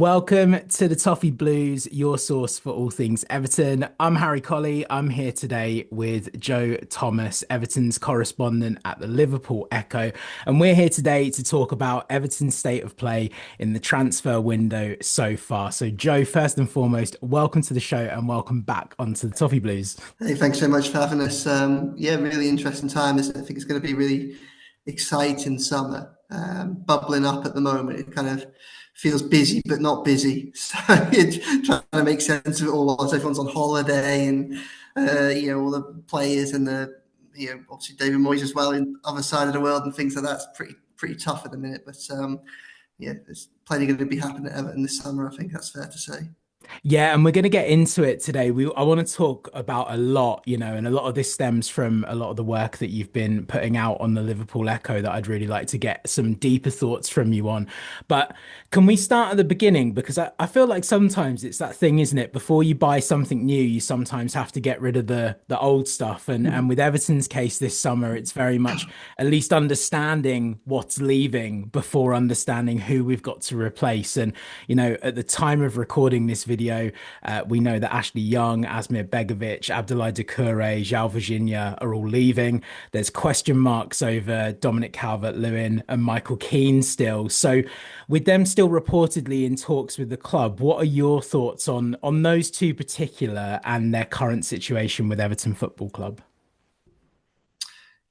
Welcome to the Toffee Blues, your source for all things Everton. I'm Harry Colley. I'm here today with Joe Thomas, Everton's correspondent at the Liverpool Echo. And we're here today to talk about Everton's state of play in the transfer window so far. So, Joe, first and foremost, welcome to the show and welcome back onto the Toffee Blues. Hey, thanks so much for having us. Yeah, really interesting time. Isn't it? I think it's going to be really exciting summer. Bubbling up at the moment. It kind of feels busy, but not busy. So it's trying to make sense of it all whilst everyone's on holiday and, all the players and obviously David Moyes as well in other side of the world and things like that. It's pretty tough at the minute. But yeah, there's plenty going to be happening at Everton this summer. I think that's fair to say. Yeah, and we're going to get into it today. I want to talk about a lot, and a lot of this stems from a lot of the work that you've been putting out on the Liverpool Echo that I'd really like to get some deeper thoughts from you on. But can we start at the beginning? Because I feel like sometimes it's that thing, isn't it? Before you buy something new, you sometimes have to get rid of the old stuff. And with Everton's case this summer, it's very much at least understanding what's leaving before understanding who we've got to replace. And, at the time of recording this video, we know that Ashley Young, Asmir Begovic, Abdoulaye Doucouré, João Virginia are all leaving. There's question marks over Dominic Calvert-Lewin and Michael Keane still. So with them still reportedly in talks with the club, what are your thoughts on those two particular and their current situation with Everton Football Club?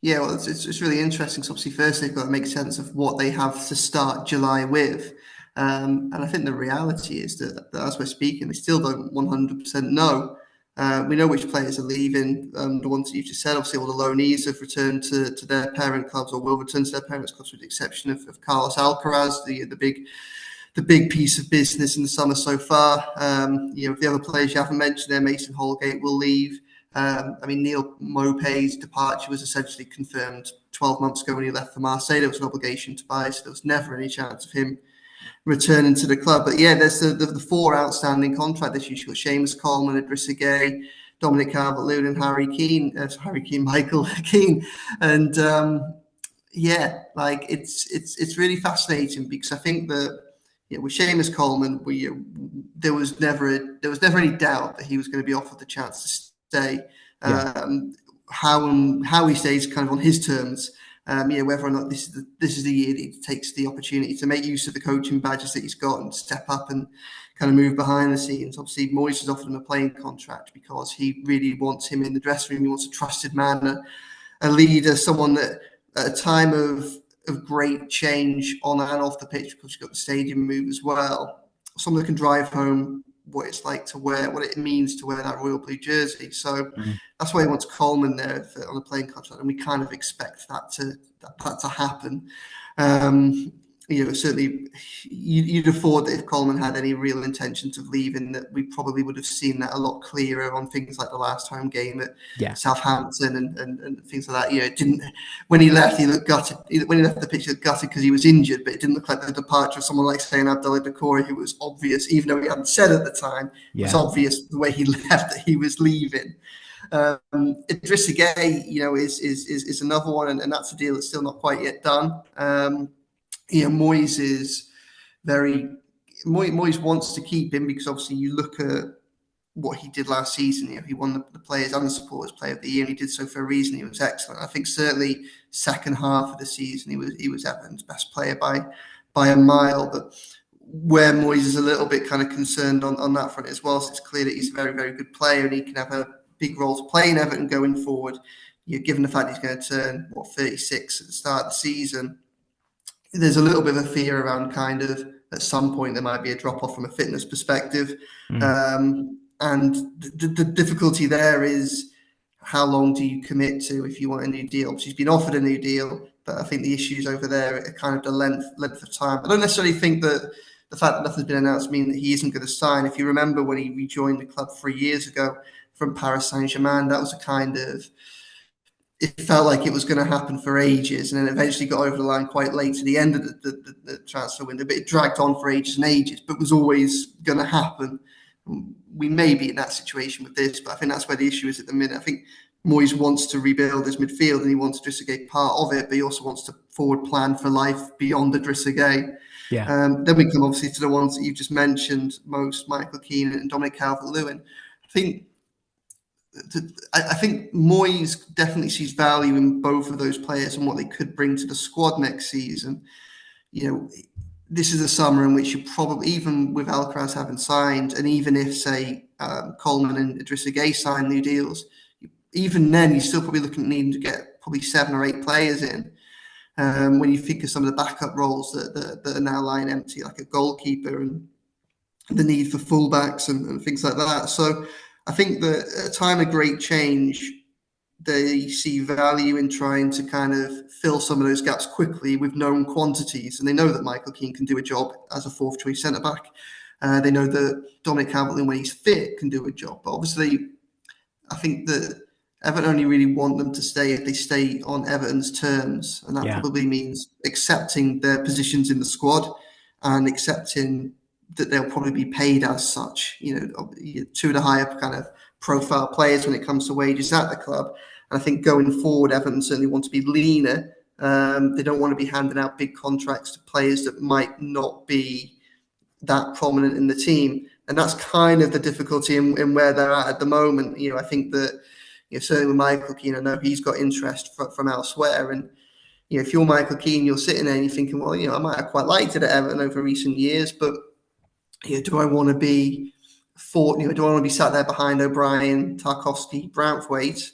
Yeah, well, it's really interesting. So obviously, first they've got to make sense of what they have to start July with. And I think the reality is that as we're speaking, they still don't 100% know. We know which players are leaving. The ones that you've just said, obviously, all the loanees have returned to their parent clubs or will return to their parent clubs, with the exception of Carlos Alcaraz, the big piece of business in the summer so far. The other players you haven't mentioned there, Mason Holgate will leave. Neil Maupay's departure was essentially confirmed 12 months ago when he left for Marseille. There was an obligation to buy, so there was never any chance of him returning to the club. But yeah, there's the four outstanding contract issues. You've got Seamus Coleman, Idrissa Gueye, Dominic Calvert-Lewin, and Michael Keane. And it's really fascinating because I think that with Seamus Coleman, there was never any doubt that he was going to be offered the chance to stay. Yeah. How he stays kind of on his terms. Whether or not this is the year that he takes the opportunity to make use of the coaching badges that he's got and step up and kind of move behind the scenes. Obviously, Moyes has offered him a playing contract because he really wants him in the dressing room. He wants a trusted man, a leader, someone that at a time of great change on and off the pitch, because you've got the stadium move as well, someone that can drive home what it's like to wear, what it means to wear that royal blue jersey. So that's why he wants Coleman there on a playing contract, and we kind of expect that to happen. Certainly you'd have thought that if Coleman had any real intentions of leaving, that we probably would have seen that a lot clearer on things like the last home game at Southampton and things like that. It didn't, when he left, he looked gutted. When he left the pitch, he looked gutted because he was injured, but it didn't look like the departure of someone like, say, Abdoulaye Doucouré, who was obvious, even though he hadn't said at the time, it was obvious the way he left that he was leaving. Idrissa Gueye, is another one, and that's a deal that's still not quite yet done. Moyes wants to keep him because obviously you look at what he did last season. He won the Players and the Supporters Player of the Year, and he did so for a reason. He was excellent. I think certainly second half of the season he was Everton's best player by a mile. But where Moyes is a little bit kind of concerned on that front as well, so it's clear that he's a very, very good player and he can have a big role to play in Everton going forward. Given the fact he's going to turn 36 at the start of the season, there's a little bit of a fear around kind of at some point there might be a drop off from a fitness perspective. And the difficulty there is how long do you commit to if you want a new deal? She's been offered a new deal, but I think the issues over there are kind of the length of time. I don't necessarily think that the fact that nothing's been announced means that he isn't going to sign. If you remember when he rejoined the club 3 years ago from Paris Saint-Germain, that was a kind of, it felt like it was going to happen for ages, and then eventually got over the line quite late to the end of the transfer window. But it dragged on for ages and ages, but was always going to happen. We may be in that situation with this, but I think that's where the issue is at the minute. I think Moyes wants to rebuild his midfield and he wants Idrissa Gueye part of it, but he also wants to forward plan for life beyond Idrissa Gueye. Yeah. Then we come obviously to the ones that you've just mentioned, most Michael Keane and Dominic Calvert-Lewin. I think Moyes definitely sees value in both of those players and what they could bring to the squad next season. This is a summer in which you probably, even with Alcaraz having signed, and even if, say, Coleman and Idrissa Gueye sign new deals, even then you're still probably looking at needing to get probably 7 or 8 players in. When you think of some of the backup roles that are now lying empty, like a goalkeeper and the need for fullbacks and things like that. So I think that at a time of great change, they see value in trying to kind of fill some of those gaps quickly with known quantities. And they know that Michael Keane can do a job as a fourth choice centre back. They know that Dominic Calvert-Lewin, when he's fit, can do a job. But obviously, I think that Everton only really want them to stay if they stay on Everton's terms. And that Yeah. probably means accepting their positions in the squad and accepting that they'll probably be paid as such, two of the higher kind of profile players when it comes to wages at the club. And I think going forward, Everton certainly want to be leaner. They don't want to be handing out big contracts to players that might not be that prominent in the team. And that's kind of the difficulty in where they're at the moment. I think that certainly with Michael Keane, I know he's got interest from elsewhere. And if you're Michael Keane, you're sitting there and you're thinking, well, I might have quite liked it at Everton over recent years, but do I want to be do I want to be sat there behind O'Brien, Tarkowski, Branthwaite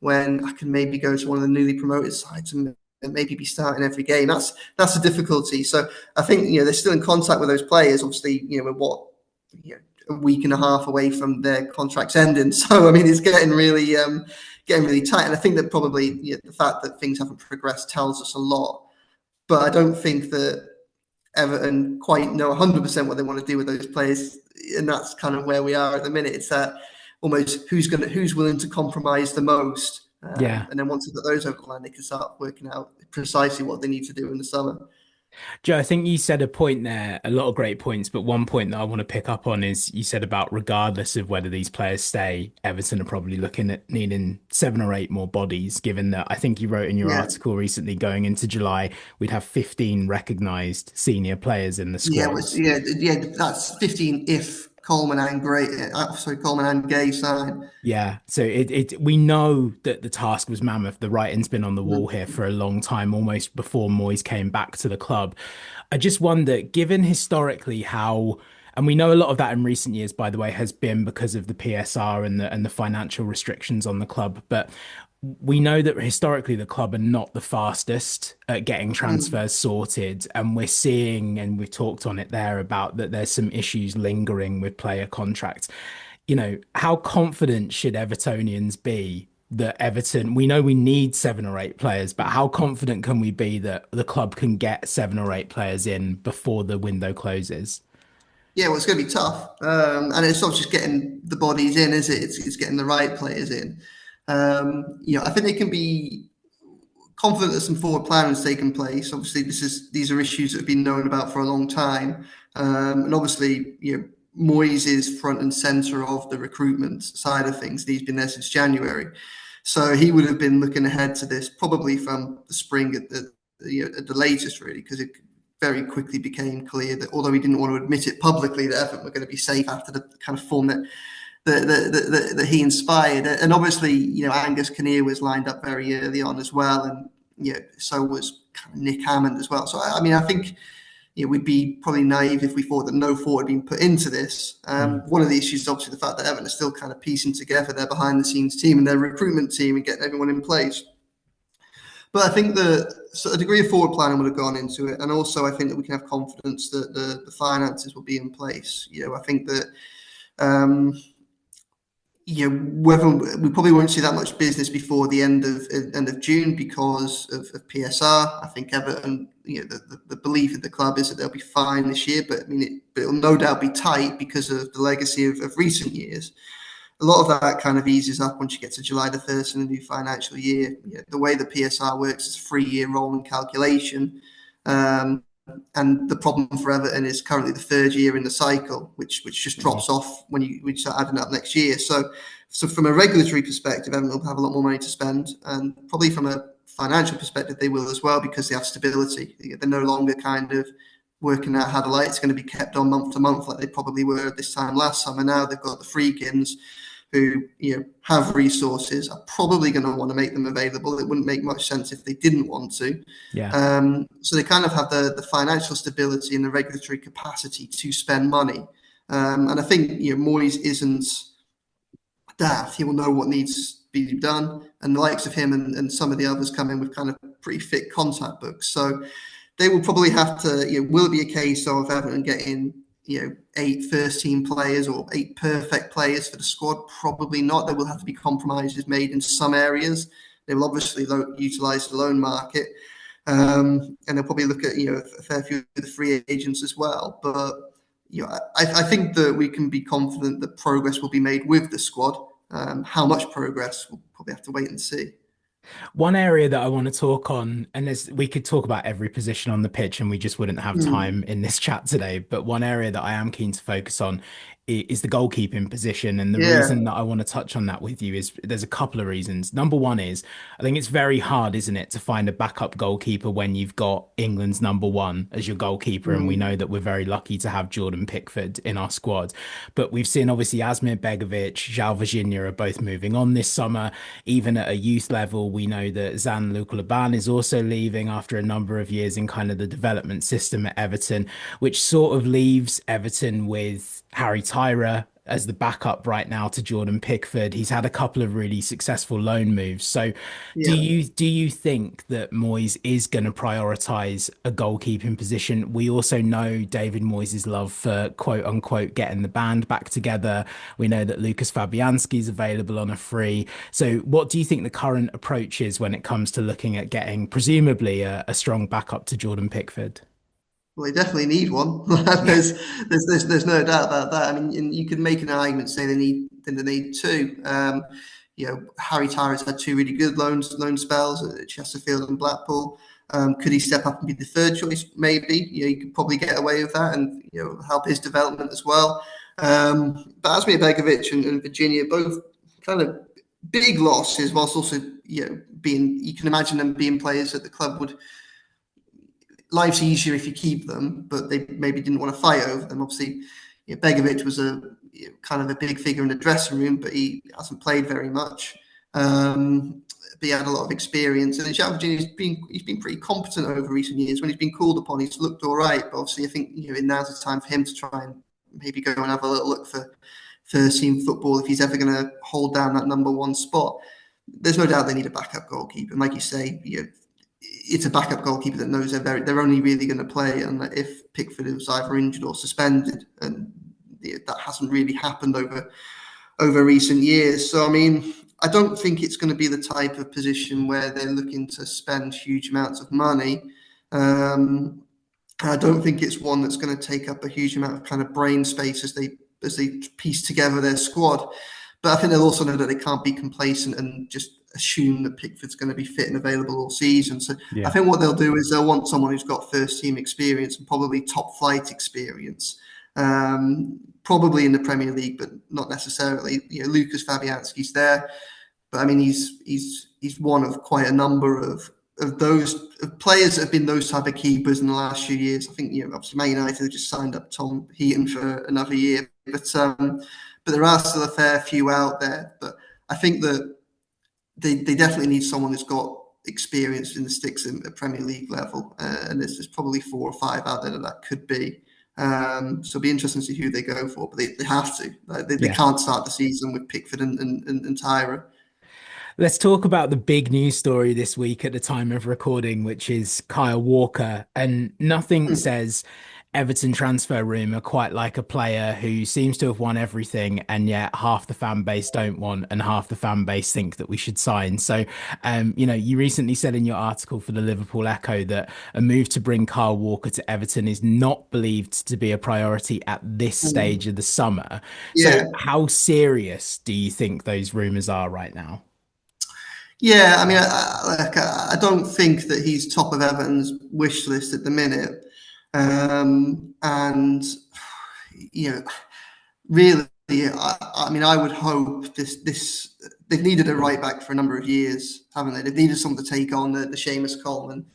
when I can maybe go to one of the newly promoted sides and maybe be starting every game? That's the difficulty. So I think they're still in contact with those players. Obviously, we're a week and a half away from their contracts ending. So I mean, it's getting really tight. And I think that probably the fact that things haven't progressed tells us a lot. But I don't think that Everton quite know 100% what they want to do with those players, and that's kind of where we are at the minute. It's that almost who's willing to compromise the most, Yeah. and then once they've got those over the line, they can start working out precisely what they need to do in the summer. Joe, I think you said a point there, a lot of great points, but one point that I want to pick up on is you said about regardless of whether these players stay, Everton are probably looking at needing 7 or 8 more bodies, given that I think you wrote in your Yeah, article recently going into July, we'd have 15 recognised senior players in the squads. that's 15 if Coleman and Coleman and Gay sign. Yeah, so we know that the task was mammoth. The writing's been on the wall here for a long time, almost before Moyes came back to the club. I just wonder, given historically how, and we know a lot of that in recent years, by the way, has been because of the PSR and the financial restrictions on the club, but we know that historically the club are not the fastest at getting Mm. transfers sorted, and we're seeing, and we've talked on it there about that there's some issues lingering with player contracts. How confident should Evertonians be that Everton, we know we need 7 or 8 players, but how confident can we be that the club can get 7 or 8 players in before the window closes? Yeah, well, it's going to be tough, and it's not just getting the bodies in, is it? It's getting the right players in. I think they can be confident that some forward planning has taken place. Obviously, these are issues that have been known about for a long time, and obviously, Moyes is front and centre of the recruitment side of things. He's been there since January, so he would have been looking ahead to this probably from the spring at the latest, really, because it very quickly became clear that although he didn't want to admit it publicly, that Everton were going to be safe after the kind of form that he inspired. And obviously, Angus Kinnear was lined up very early on as well, and so was kind of Nick Hammond as well. So I mean, I think we'd be probably naive if we thought that no thought had been put into this. Mm. One of the issues is obviously the fact that Everton are still kind of piecing together their behind the scenes team and their recruitment team and getting everyone in place. But I think a degree of forward planning would have gone into it, and also I think that we can have confidence that the finances will be in place. I think that um, whether we probably won't see that much business before the end of June because of PSR. I think Everton, the belief of the club is that they'll be fine this year, but I mean, it'll no doubt be tight because of the legacy of recent years. A lot of that kind of eases up once you get to July the 1st in the new financial year. The way the PSR works is a 3-year rolling calculation. And the problem for Everton is currently the 3rd year in the cycle, which just drops off when you start adding up next year. So So from a regulatory perspective, Everton will have a lot more money to spend, and probably from a financial perspective, they will as well because they have stability. They're no longer kind of working out how the light's going to be kept on month to month like they probably were this time last summer. Now they've got the Freegans who have resources, are probably going to want to make them available. It wouldn't make much sense if they didn't want to. Yeah. So they kind of have the financial stability and the regulatory capacity to spend money. And I think Moyes isn't daft. He will know what needs to be done, and the likes of him and some of the others come in with kind of pretty thick contact books. So they will probably have to. Will it be a case of Everton getting 8 first-team players or 8 perfect players for the squad? Probably not. There will have to be compromises made in some areas. They will obviously utilise the loan market, and they'll probably look at a fair few of the free agents as well. But I think that we can be confident that progress will be made with the squad. How much progress, we'll probably have to wait and see. One area that I want to talk on, and we could talk about every position on the pitch, and we just wouldn't have time in this chat today. But one area that I am keen to focus on is the goalkeeping position. And the Yeah. reason that I want to touch on that with you is there's a couple of reasons. Number one is I think it's very hard, isn't it, to find a backup goalkeeper when you've got England's number one as your goalkeeper. And we know that we're very lucky to have Jordan Pickford in our squad. But we've seen obviously Asmir Begovic, João Virginia are both moving on this summer. Even at a youth level, we know that Zan Lukulaban is also leaving after a number of years in kind of the development system at Everton, which sort of leaves Everton with Harry Tyra as the backup right now to Jordan Pickford. He's had a couple of really successful loan moves. So Yeah. do you think that Moyes is going to prioritize a goalkeeping position? We also know David Moyes' love for quote unquote getting the band back together. We know that Lucas Fabianski is available on a free. So what do you think the current approach is when it comes to looking at getting presumably a strong backup to Jordan Pickford? Well, they definitely need one. Yeah. there's no doubt about that. I mean, and you could make an argument say they need two. Harry Tyra's had 2 really good loan spells at Chesterfield and Blackpool. Could he step up and be the third choice? Maybe. You could probably get away with that and help his development as well. But Asmir Begovic and Virginia both kind of big losses, whilst also being, you can imagine them being players that the club would. Life's easier if you keep them, but they maybe didn't want to fight over them. Obviously, Begovic was a kind of a big figure in the dressing room, but he hasn't played very much. But he had a lot of experience, and João Virginia's been pretty competent over recent years. When he's been called upon, he's looked all right. But obviously, I think now's the time for him to try and maybe go and have a little look for first team football if he's ever going to hold down that number one spot. There's no doubt they need a backup goalkeeper, and like you say, it's a backup goalkeeper that knows they're only really going to play, and if Pickford is either injured or suspended, and that hasn't really happened over recent years. So I mean, I don't think it's going to be the type of position where they're looking to spend huge amounts of money. I don't think it's one that's going to take up a huge amount of kind of brain space as they piece together their squad. But I think they'll also know that they can't be complacent and just assume that Pickford's going to be fit and available all season. So I Yeah. think what they'll do is they'll want someone who's got first team experience and probably top flight experience. Probably in the Premier League, but not necessarily. Lucas Fabianski's there, but I mean he's one of quite a number of those players that have been those type of keepers in the last few years. I think obviously Man United have just signed up Tom Heaton for another year, but there are still a fair few out there. But I think that they definitely need someone who's got experience in the sticks at Premier League level, and there's probably 4 or 5 out there that could be. So it'll be interesting to see who they go for, but they have to. They Yeah. can't start the season with Pickford and Tyra. Let's talk about the big news story this week at the time of recording, which is Kyle Walker. And nothing says Everton transfer rumor quite like a player who seems to have won everything, and yet half the fan base don't want, and half the fan base think that we should sign. So, you recently said in your article for the Liverpool Echo that a move to bring Kyle Walker to Everton is not believed to be a priority at this stage of the summer. So, Yeah, how serious do you think those rumors are right now? yeah. I mean, I don't think that he's top of Everton's wish list at the minute, and you know, really. I mean, I would hope this they've needed a right back for a number of years, haven't they? They've needed someone to take on the Seamus Coleman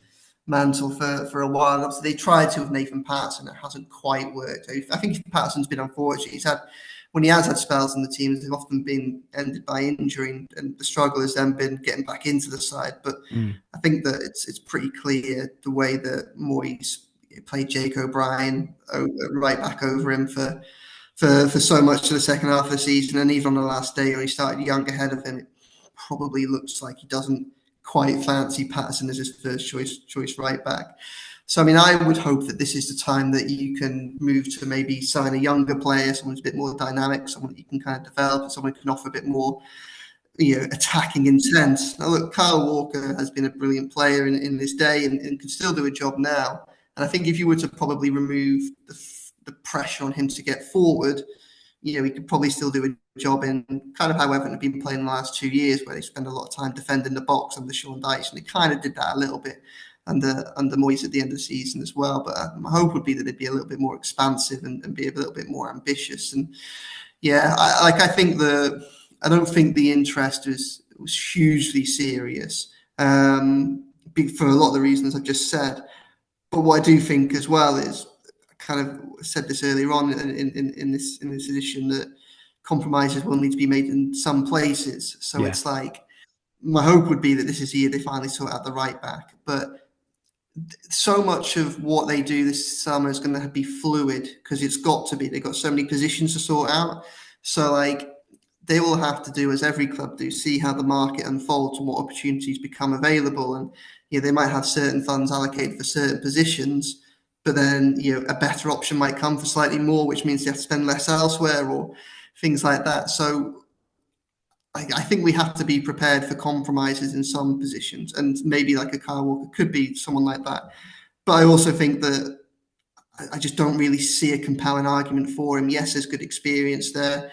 mantle for a while. Obviously, they tried to with Nathan Patterson. It hasn't quite worked. I think Patterson's been unfortunate. When he has had spells in the teams, they've often been ended by injury, and the struggle has then been getting back into the side. But Mm. I think that it's pretty clear the way that Moyes played Jake O'Brien right back over him for so much of the second half of the season, and even on the last day when he started Young ahead of him, it probably looks like he doesn't quite fancy Patterson as his first choice right back. So I mean, I would hope that this is the time that you can move to maybe sign a younger player, someone who's a bit more dynamic, someone that you can kind of develop, and someone who can offer a bit more, attacking intent. Now look, Kyle Walker has been a brilliant player in this day and can still do a job now. And I think if you were to probably remove the pressure on him to get forward, he could probably still do a job in kind of how Everton have been playing the last 2 years, where they spend a lot of time defending the box under Sean Dyche, and they kind of did that a little bit under Moyes at the end of the season as well. But my hope would be that they'd be a little bit more expansive and be a little bit more ambitious. And yeah, I think I don't think the interest was hugely serious, for a lot of the reasons I've just said. But what I do think as well is, I kind of said this earlier on in this edition, that compromises will need to be made in some places. So Yeah. it's like, my hope would be that this is the year they finally sort out the right back. But so much of what they do this summer is going to be fluid, because it's got to be. They've got so many positions to sort out. So like, they will have to do as every club do, see how the market unfolds and what opportunities become available. And they might have certain funds allocated for certain positions, but then a better option might come for slightly more, which means they have to spend less elsewhere or things like that. So I think we have to be prepared for compromises in some positions, and maybe like a Kyle Walker could be someone like that. But I also think that I just don't really see a compelling argument for him. Yes, there's good experience there.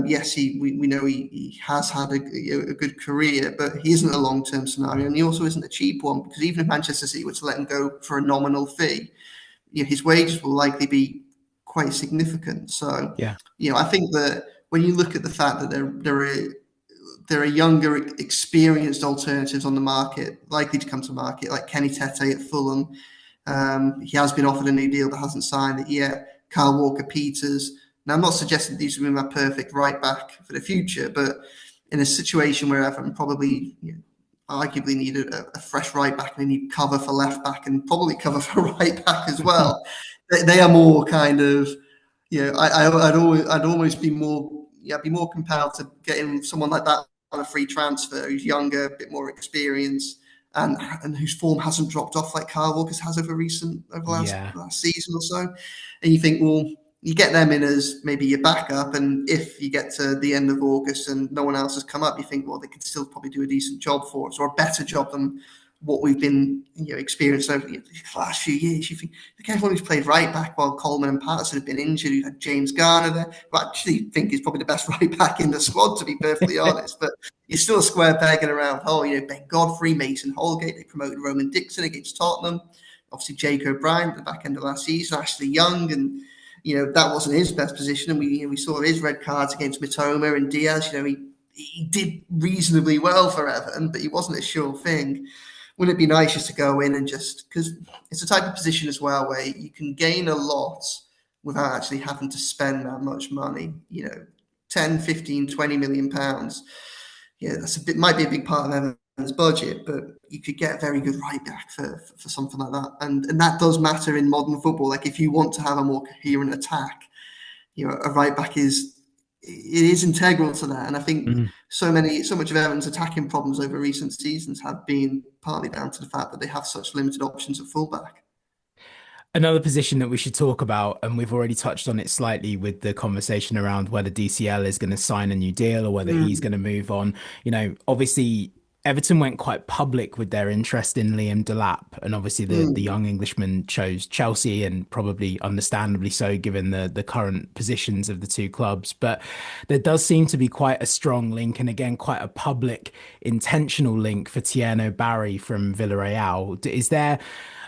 Yes, we know he has had a good career, but he isn't a long-term scenario, and he also isn't a cheap one, because even if Manchester City were to let him go for a nominal fee, his wages will likely be quite significant. So, Yeah. I think that when you look at the fact that there are younger, experienced alternatives on the market, likely to come to market, like Kenny Tete at Fulham. He has been offered a new deal but hasn't signed it yet. Kyle Walker-Peters. Now, I'm not suggesting these will be my perfect right back for the future, but in a situation where Everton probably arguably need a fresh right back, and they need cover for left back and probably cover for right back as well. They are more kind of, I'd almost be more, be more compelled to getting someone like that on a free transfer, who's younger, a bit more experienced, and whose form hasn't dropped off like Kyle Walker's has over Yeah. last season or so. And you think, well, you get them in as maybe your backup, and if you get to the end of August and no one else has come up, you think, well, they could still probably do a decent job for us, or a better job than what we've been experiencing over the last few years. You think, everyone who's played right back while Coleman and Patterson have been injured, you had James Garner there, who I actually think is probably the best right back in the squad, to be perfectly honest. But you're still a square peg in a round hole. Ben Godfrey, Mason Holgate, they promoted Roman Dixon against Tottenham. Obviously, Jake O'Brien at the back end of last season, Ashley Young, and that wasn't his best position. And we saw his red cards against Mitoma and Diaz. He did reasonably well for Everton, but he wasn't a sure thing. Wouldn't it be nice just to go in and just, because it's a type of position as well where you can gain a lot without actually having to spend that much money, 10, 15, 20 million pounds. Might be a big part of Everton's budget, but you could get a very good right back for something like that. And that does matter in modern football. Like, if you want to have a more coherent attack, a right back is integral to that. And I think Mm. so much of Everton's attacking problems over recent seasons have been partly down to the fact that they have such limited options at fullback. Another position that we should talk about, and we've already touched on it slightly with the conversation around whether DCL is going to sign a new deal or whether he's going to move on. Obviously, Everton went quite public with their interest in Liam Delap, and obviously the Mm. young Englishman chose Chelsea, and probably understandably so, given the current positions of the two clubs. But there does seem to be quite a strong link, and again, quite a public, intentional link for Tierno Barry from Villarreal.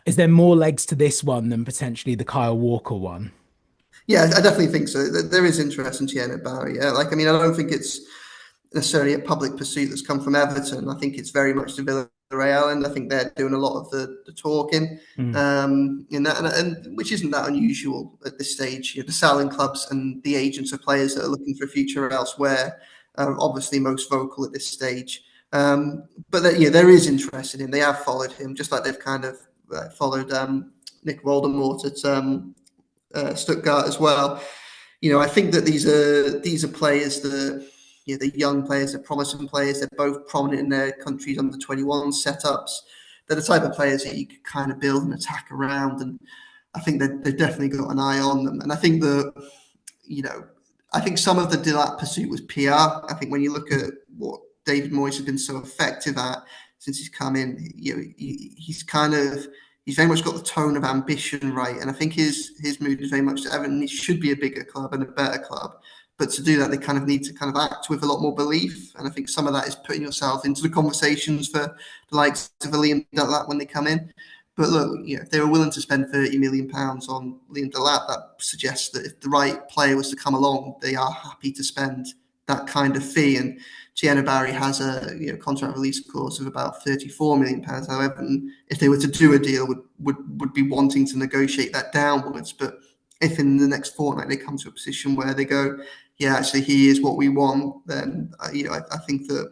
Is there more legs to this one than potentially the Kyle Walker one? Yeah, I definitely think so. There is interest in Jarrad Branthwaite. Yeah, like I mean, I don't think it's necessarily a public pursuit that's come from Everton. I think it's very much the Villarreal, and I think they're doing a lot of the talking Mm. in that, and which isn't that unusual at this stage. You know, the selling clubs and the agents of players that are looking for a future elsewhere are obviously most vocal at this stage. But that, yeah, there is interest in him. They have followed him, just like they've kind of followed Nick Voldemort at Stuttgart as well. You know, I think that these are players that, you know, they're young players, they're promising players, they're both prominent in their countries under 21 setups. They're the type of players that you can kind of build an attack around, and I think they've definitely got an eye on them. And I think that, you know, I think some of the Delap pursuit was PR. I think when you look at what David Moyes has been so effective at since he's come in, you know, he's very much got the tone of ambition right, and I think his mood is very much that Everton should be a bigger club and a better club. But to do that, they kind of need to kind of act with a lot more belief, and I think some of that is putting yourself into the conversations for the likes of Liam Delap when they come in. But look, you know, if they were willing to spend £30 million on Liam Delap, that suggests that if the right player was to come along, they are happy to spend that kind of fee. And Gianna Barry has a, you know, contract release clause of about £34 million. However, if they were to do a deal, would be wanting to negotiate that downwards. But if in the next fortnight they come to a position where they go, yeah, actually he is what we want, then you know, I think that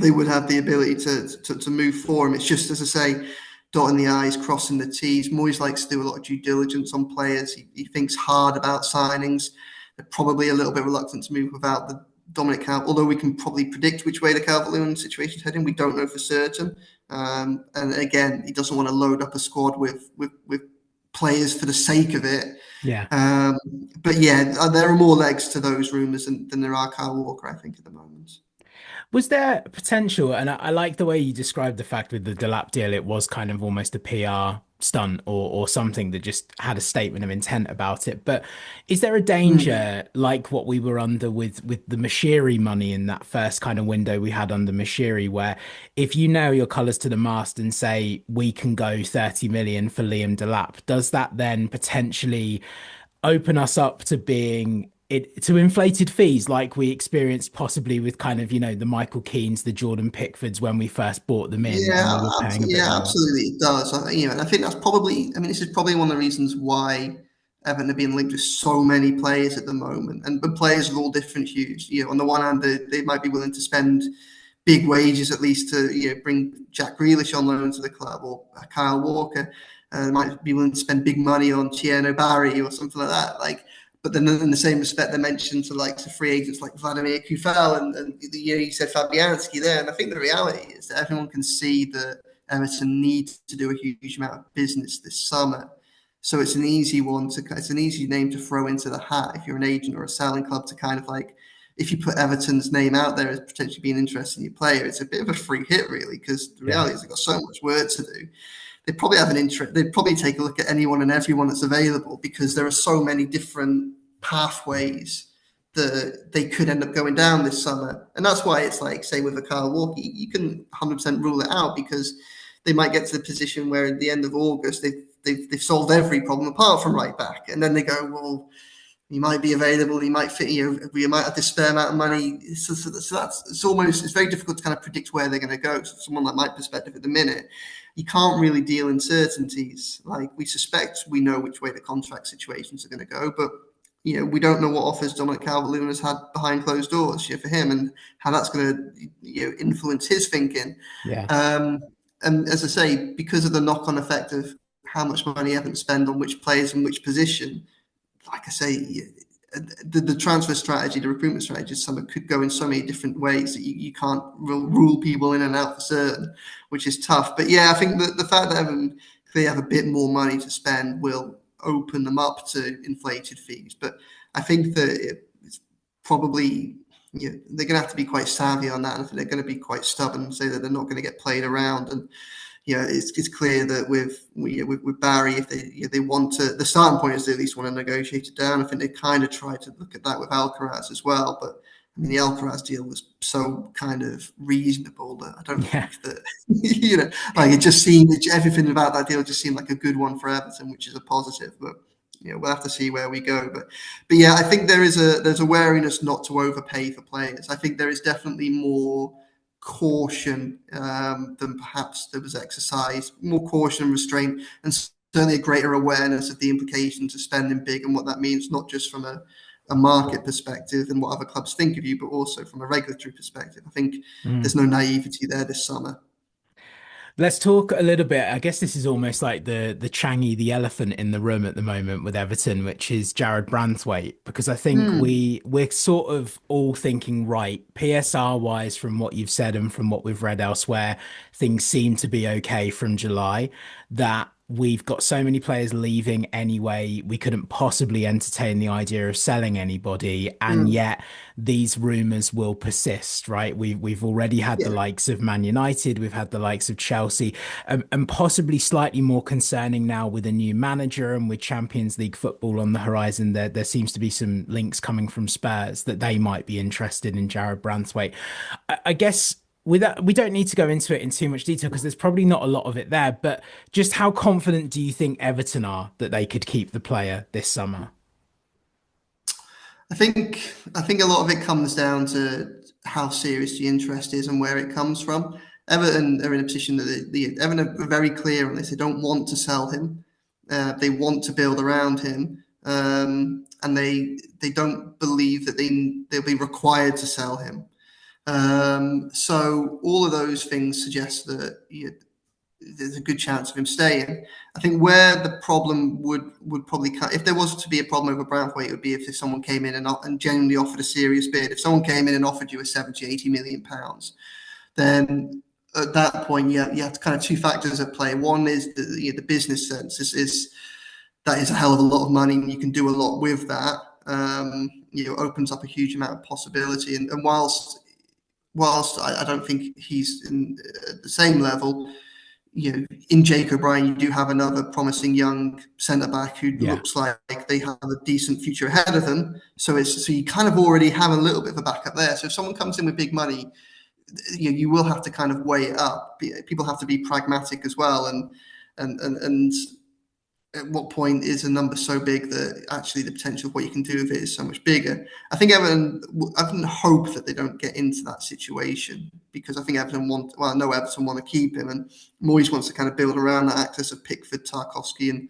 they would have the ability to move for him. It's just, as I say, dotting the I's, crossing the T's. Moyes likes to do a lot of due diligence on players. He thinks hard about signings. They're probably a little bit reluctant to move without the Dominic Calvert, although we can probably predict which way the Calvert-Lewin situation is heading. We don't know for certain. And again, he doesn't want to load up a squad with players for the sake of it. Yeah. Um, but yeah, there are more legs to those rumours than there are Kyle Walker, I think, at the moment. Was there potential, and I like the way you described the fact with the Delap deal, it was kind of almost a PR stunt or something that just had a statement of intent about it. But is there a Mm. danger like what we were under with the Mashiri money in that first kind of window we had under Mashiri, where if you nail your colours to the mast and say we can go 30 million for Liam Delap, does that then potentially open us up to being it to inflated fees like we experienced possibly with kind of, the Michael Keanes, the Jordan Pickfords when we first bought them in and we were paying a bit Yeah, more. absolutely, it does. You know, and I think that's probably. I mean, this is probably one of the reasons why Everton are being linked with so many players at the moment, and but players of all different hues. You know, on the one hand, they might be willing to spend big wages at least to, you know, bring Jack Grealish on loan to the club, or Kyle Walker. Might be willing to spend big money on Tierno Barry or something like that. Like, but then in the same respect, they mentioned to like the free agents like Vladimir Kufel and you know, you said Fabianski there. And I think the reality is that everyone can see that Everton needs to do a huge amount of business this summer. So it's an easy one to, it's an easy name to throw into the hat if you're an agent or a selling club to kind of like, if you put Everton's name out there as potentially being interested in your player, it's a bit of a free hit, really, because the Yeah. reality is they've got so much work to do. They probably have an interest. They'd probably take a look at anyone and everyone that's available because there are so many different pathways that they could end up going down this summer. And that's why it's like, say, with a Kyle Walker, you can 100% rule it out because they might get to the position where at the end of August they've solved every problem apart from right back, and then they go, well, he might be available. He might fit. You know, we might have this spare amount of money. So that's it's very difficult to kind of predict where they're going to go. So someone like my perspective at the minute, you can't really deal in certainties. Like we suspect we know which way the contract situations are going to go, but you know we don't know what offers Dominic Calvert-Lewin has had behind closed doors, for him, and how that's going to, you know, influence his thinking. Yeah. Um, and as I say, because of the knock-on effect of how much money Everton spend on which players in which position, like I say, the transfer strategy, the recruitment strategy, some could go in so many different ways that you can't rule people in and out for certain, which is tough. But yeah, I think that the fact that they have a bit more money to spend will open them up to inflated fees. But I think that it's probably, you know, they're going to have to be quite savvy on that, and I think they're going to be quite stubborn and say that they're not going to get played around. And yeah, it's clear that with Barry, if they want to, the starting point is they at least want to negotiate it down. I think they kind of tried to look at that with Alcaraz as well, but I mean the Alcaraz deal was so kind of reasonable that I don't Yeah. think that you know, like it just seemed, everything about that deal just seemed like a good one for Everton, which is a positive. But we'll have to see where we go. But yeah, I think there's a wariness not to overpay for players. I think there is definitely more caution than perhaps there was exercised, more caution and restraint, and certainly a greater awareness of the implications of spending big and what that means, not just from a market perspective and what other clubs think of you, but also from a regulatory perspective. I think there's no naivety there this summer. Let's talk a little bit. I guess this is almost like the Changi, the elephant in the room at the moment with Everton, which is Jarrad Branthwaite, because I think Hmm. we're sort of all thinking, right, PSR wise, from what you've said and from what we've read elsewhere, things seem to be okay from July. That we've got so many players leaving anyway, we couldn't possibly entertain the idea of selling anybody, and Hmm. yet these rumors will persist, right? We've already had the Yeah. likes of Man United, we've had the likes of Chelsea, and possibly slightly more concerning now with a new manager and with Champions League football on the horizon. There seems to be some links coming from Spurs that they might be interested in Jarrad Branthwaite. I guess. With that, we don't need to go into it in too much detail because there's probably not a lot of it there. But just how confident do you think Everton are that they could keep the player this summer? I think a lot of it comes down to how serious the interest is and where it comes from. Everton are in a position that Everton are very clear on this. They don't want to sell him. They want to build around him, and they don't believe that they'll be required to sell him. So all of those things suggest that there's a good chance of him staying. I think where the problem would probably come, if there was to be a problem over Branthwaite, it would be if someone came in and genuinely offered a serious bid. If someone came in and offered you a 70, 80 million pounds, then at that point you have kind of two factors at play. One is the business sense is that is a hell of a lot of money, and you can do a lot with that. Opens up a huge amount of possibility. And whilst I don't think he's at the same level, in Jake O'Brien, you do have another promising young centre back who Yeah. looks like they have a decent future ahead of them. So you kind of already have a little bit of a backup there. So if someone comes in with big money, you will have to kind of weigh it up. People have to be pragmatic as well, and at what point is a number so big that actually the potential of what you can do with it is so much bigger? I think Everton hope that they don't get into that situation, because I think I know Everton want to keep him, and Moyes wants to kind of build around that access of Pickford, Tarkowski,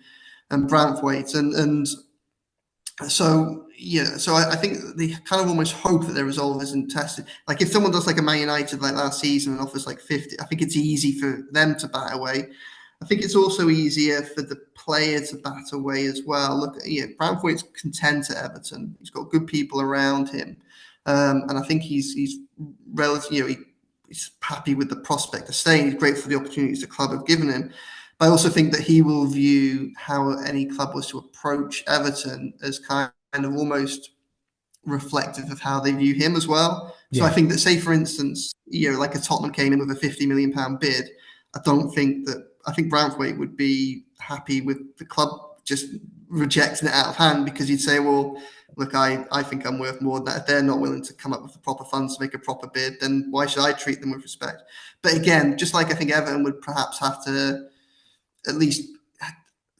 and Branthwaite, and so yeah, so I think they kind of almost hope that their resolve isn't tested. Like if someone does like a Man United like last season and offers like 50, I think it's easy for them to bat away. I think it's also easier for the player to bat away as well. Look, Branthwaite's content at Everton. He's got good people around him, and I think he's relatively, he's happy with the prospect of staying. He's grateful for the opportunities the club have given him. But I also think that he will view how any club was to approach Everton as kind of almost reflective of how they view him as well. So I Yeah. think that, say for instance, like a Tottenham came in with a 50 million pound bid, I think Branthwaite would be happy with the club just rejecting it out of hand, because he'd say, well, look, I think I'm worth more than that. If they're not willing to come up with the proper funds to make a proper bid, then why should I treat them with respect? But again, just like I think Everton would perhaps have to at least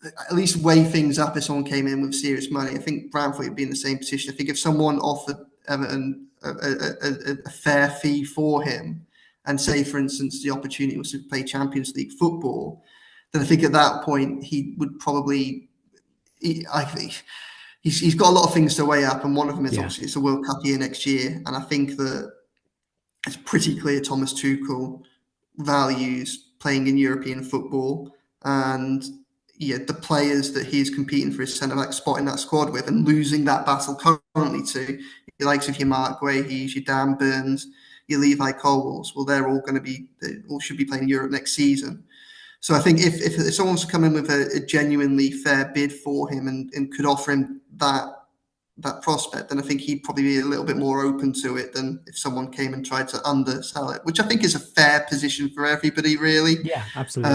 at least weigh things up if someone came in with serious money. I think Branthwaite would be in the same position. I think if someone offered Everton a fair fee for him, and say, for instance, the opportunity was to play Champions League football, then I think at that point he would probably. I think he's got a lot of things to weigh up, and one of them is Yeah. obviously it's a World Cup year next year, and I think that it's pretty clear Thomas Tuchel values playing in European football, and the players that he's competing for his centre back spot in that squad with, and losing that battle currently to the likes of your Mark Guehi, your Dan Burns, your Levi Coles. Well, they all should be playing Europe next season. So I think if someone was to come in with a genuinely fair bid for him, and could offer him that prospect, then I think he'd probably be a little bit more open to it than if someone came and tried to undersell it, which I think is a fair position for everybody, really. Yeah, absolutely.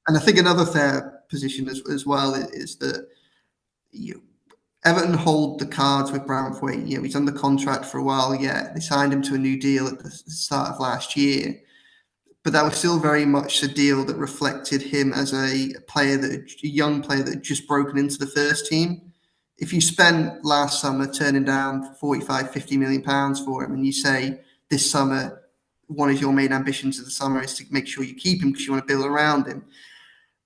And I think another fair position as well is that you, Everton hold the cards with Branthwaite. He's under contract for a while yet. They signed him to a new deal at the start of last year. but that was still very much a deal that reflected him as a young player that had just broken into the first team. If you spent last summer turning down 45, 50 million pounds for him, and you say this summer, one of your main ambitions of the summer is to make sure you keep him because you want to build around him,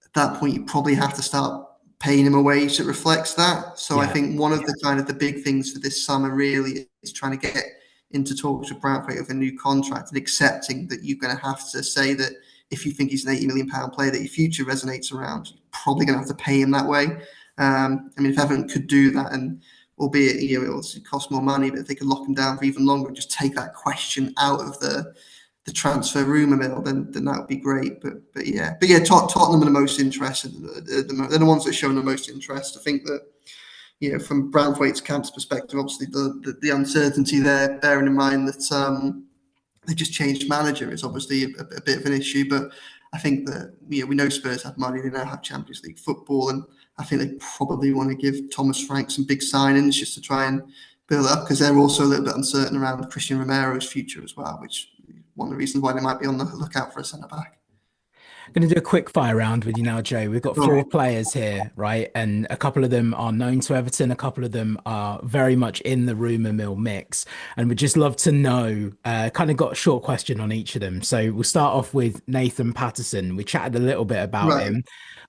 at that point, you probably have to start paying him a wage that reflects that. So I Yeah. think one of the kind of the big things for this summer really is trying to get into talks with Branthwaite of a new contract and accepting that you're going to have to say that if you think he's an £80 million player that your future resonates around, you're probably going to have to pay him that way. I mean, if Everton could do that, and albeit it obviously cost more money, but if they could lock him down for even longer and just take that question out of the transfer rumour mill, then that would be great. But yeah, Tottenham are the most interested. They're the ones that are showing the most interest. I think that from Branthwaite's camp's perspective, obviously the uncertainty there, bearing in mind that they just changed manager, is obviously a bit of an issue. But I think that we know Spurs have money, they now have Champions League football, and I think they probably want to give Thomas Frank some big signings just to try and build it up, because they're also a little bit uncertain around Christian Romero's future as well, which is one of the reasons why they might be on the lookout for a centre back. Going to do a quick fire round with you now, Joe. We've got Oh, four players here, right? And a couple of them are known to Everton, a couple of them are very much in the rumour mill mix. And we'd just love to know, kind of got a short question on each of them. So we'll start off with Nathan Patterson. We chatted a little bit about right. him.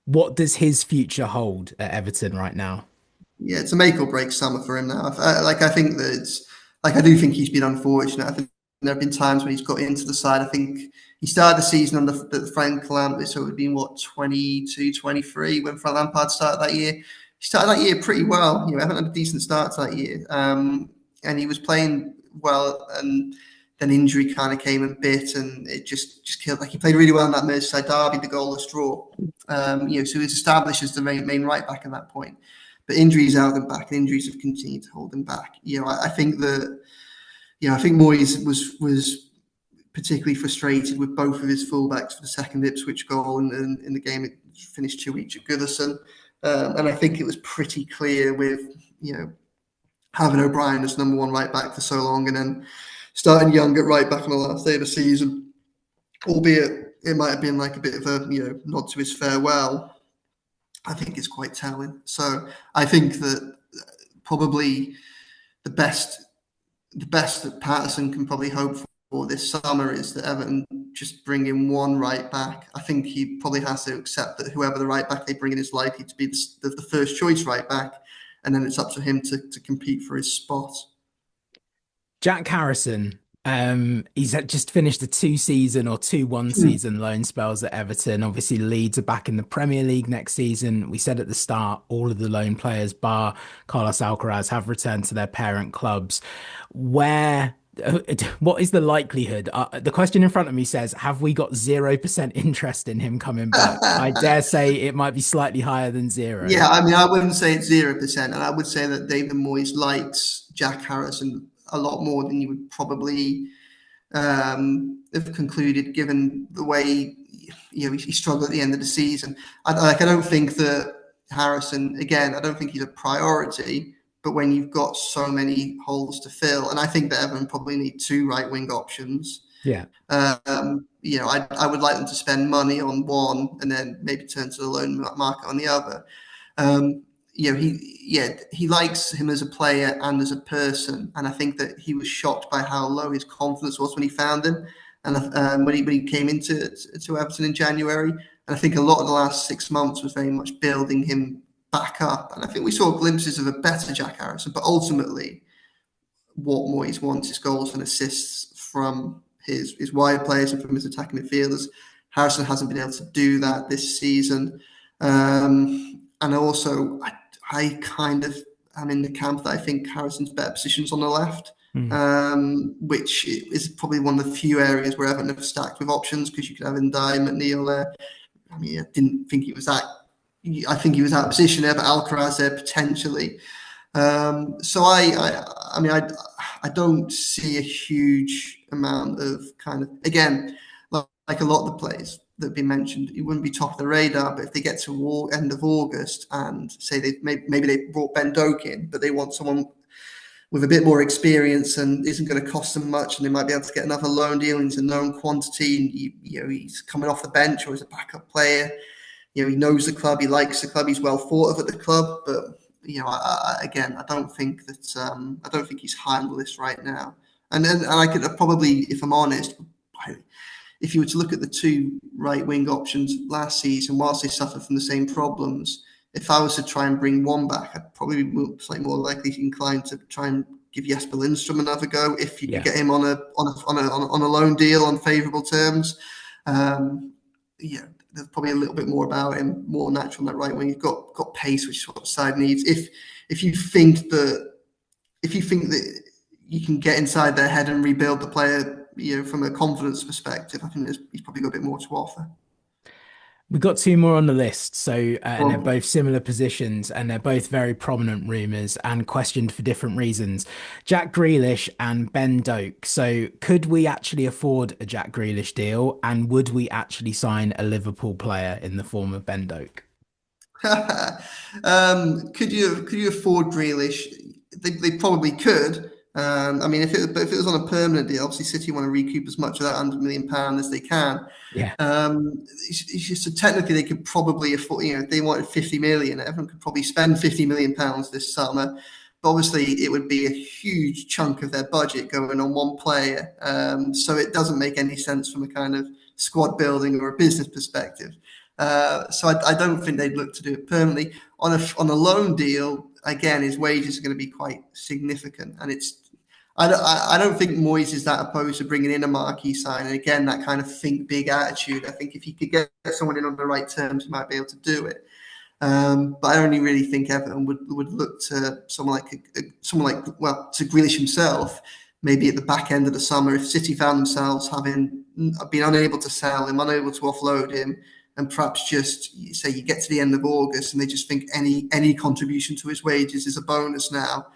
What does his future hold at Everton right now? Yeah, it's a make or break summer for him now. I think that I do think he's been unfortunate. I think there have been times when he's got into the side. I think he started the season under the Frank Lampard, so it would have been what, 22, 23 when Frank Lampard started that year. He started that year pretty well. Everton had a decent start to that year, and he was playing well, and then injury kind of came and bit, and it just killed. Like, he played really well in that Merseyside derby, the goalless draw. So he was established as the main right back at that point. But injuries held him back, and injuries have continued to hold him back. I think that I think Moyes was particularly frustrated with both of his fullbacks for the second Ipswich goal in the game. It finished 2-2 at Goodison, and I think it was pretty clear with having O'Brien as number one right back for so long, and then starting Young at right back on the last day of the season, albeit it might have been like a bit of a nod to his farewell. I think is quite telling. So I think that probably the best that Patterson can probably hope for this summer is that Everton just bring in one right back. I think he probably has to accept that whoever the right back they bring in is likely to be the first choice right back, and then it's up to him to compete for his spot. Jack Harrison, he's just finished a two-season or two one-season loan spells at Everton. Obviously, Leeds are back in the Premier League next season. We said at the start, all of the loan players, bar Carlos Alcaraz, have returned to their parent clubs. Where, what is the likelihood? The question in front of me says, have we got 0% interest in him coming back? I dare say it might be slightly higher than zero. Yeah, I mean, I wouldn't say it's 0%, and I would say that David Moyes likes Jack Harrison a lot more than you would probably have concluded, given the way he struggled at the end of the season. I don't think that Harrison, again, I don't think he's a priority. But when you've got so many holes to fill, and I think that Everton probably need two right wing options. Yeah. I would like them to spend money on one and then maybe turn to the loan market on the other. He likes him as a player and as a person, and I think that he was shocked by how low his confidence was when he found him, and when he came into Everton in January. And I think a lot of the last 6 months was very much building him back up, and I think we saw glimpses of a better Jack Harrison. But ultimately, what Moyes wants is goals and assists from his wide players and from his attacking midfielders. Harrison hasn't been able to do that this season. And also, I kind of am in the camp that I think Harrison's better positions on the left, Mm. which is probably one of the few areas where Everton have stacked with options, because you could have Ndiaye, McNeil there. I mean, I didn't think he was that. I think he was out of position there, but Alcaraz there potentially. So I don't see a huge amount of kind of, again, like a lot of the players that have been mentioned, it wouldn't be top of the radar. But if they get to end of August and say maybe they brought Ben Doak in, but they want someone with a bit more experience and isn't going to cost them much, and they might be able to get another loan deal into known quantity. And he's coming off the bench or as a backup player. He knows the club, he likes the club, he's well thought of at the club. But again, I don't think that I don't think he's high on the list right now. And I could probably, if I'm honest, if you were to look at the two right wing options last season, whilst they suffered from the same problems, if I was to try and bring one back, I'd probably be slightly more likely inclined to try and give Jesper Lindstrom another go if you could Yeah. get him on a loan deal on favourable terms. Yeah, there's probably a little bit more about him, more natural on that right wing. You've got pace, which is what the side needs. If you think that if you think that you can get inside their head and rebuild the player, from a confidence perspective, I think he's probably got a bit more to offer. We've got two more on the list, and they're Well, both similar positions, and they're both very prominent rumours and questioned for different reasons. Jack Grealish and Ben Doak. So, could we actually afford a Jack Grealish deal, and would we actually sign a Liverpool player in the form of Ben Doak? could you afford Grealish? They probably could. I mean, if it was on a permanent deal, obviously City want to recoup as much of that £100 million as they can. Yeah. It's just so technically they could probably afford. If they wanted 50 million, everyone could probably spend £50 million this summer. But obviously, it would be a huge chunk of their budget going on one player. So it doesn't make any sense from a kind of squad building or a business perspective. So I don't think they'd look to do it permanently on a loan deal. Again, his wages are going to be quite significant, and I don't think Moyes is that opposed to bringing in a marquee sign. And again, that kind of think big attitude. I think if he could get someone in on the right terms, he might be able to do it. But I only really think Everton would look to someone like to Grealish himself, maybe at the back end of the summer, if City found themselves having been unable to sell him, unable to offload him, and perhaps just say you get to the end of August and they just think any contribution to his wages is a bonus now.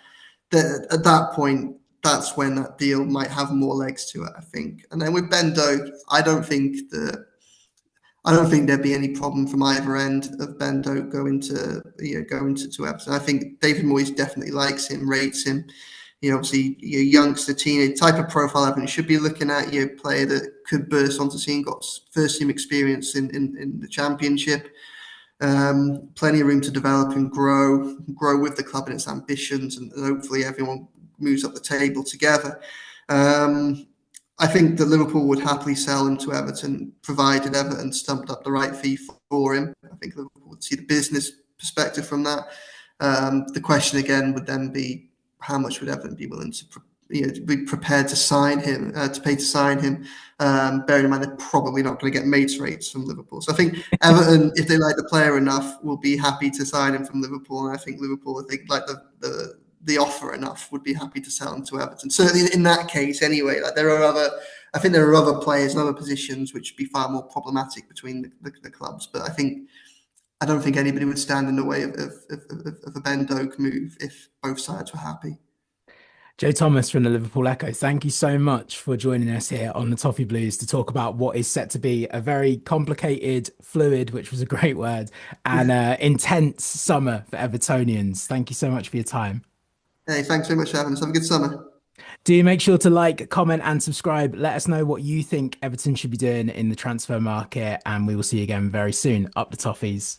That at that point, that's when that deal might have more legs to it, I think. And then with Ben Doak, I don't think there'd be any problem from either end of Ben Doak going to Everton. I think David Moyes definitely likes him, rates him. Obviously, youngster, teenage type of profile Everton should be looking at. Player that could burst onto scene, got first team experience in the Championship. Plenty of room to develop and grow with the club and its ambitions, and hopefully everyone moves up the table together. I think that Liverpool would happily sell him to Everton, provided Everton stumped up the right fee for him. I think Liverpool would see the business perspective from that. The question again would then be, how much would Everton be willing to be prepared to sign him, to pay to sign him? Bearing in mind they're probably not going to get mates rates from Liverpool. So I think Everton, if they like the player enough, will be happy to sign him from Liverpool. And I think Liverpool, if they like the offer enough, would be happy to sell him to Everton. Certainly in that case, anyway. I think there are other players and other positions which would be far more problematic between the clubs. But I don't think anybody would stand in the way of a Ben Doak move if both sides were happy. Joe Thomas from the Liverpool Echo, thank you so much for joining us here on the Toffee Blues to talk about what is set to be a very complicated, fluid, which was a great word, and intense summer for Evertonians. Thank you so much for your time. Hey, thanks very much for having us. Have a good summer. Do make sure to like, comment, and subscribe. Let us know what you think Everton should be doing in the transfer market, and we will see you again very soon. Up the Toffees.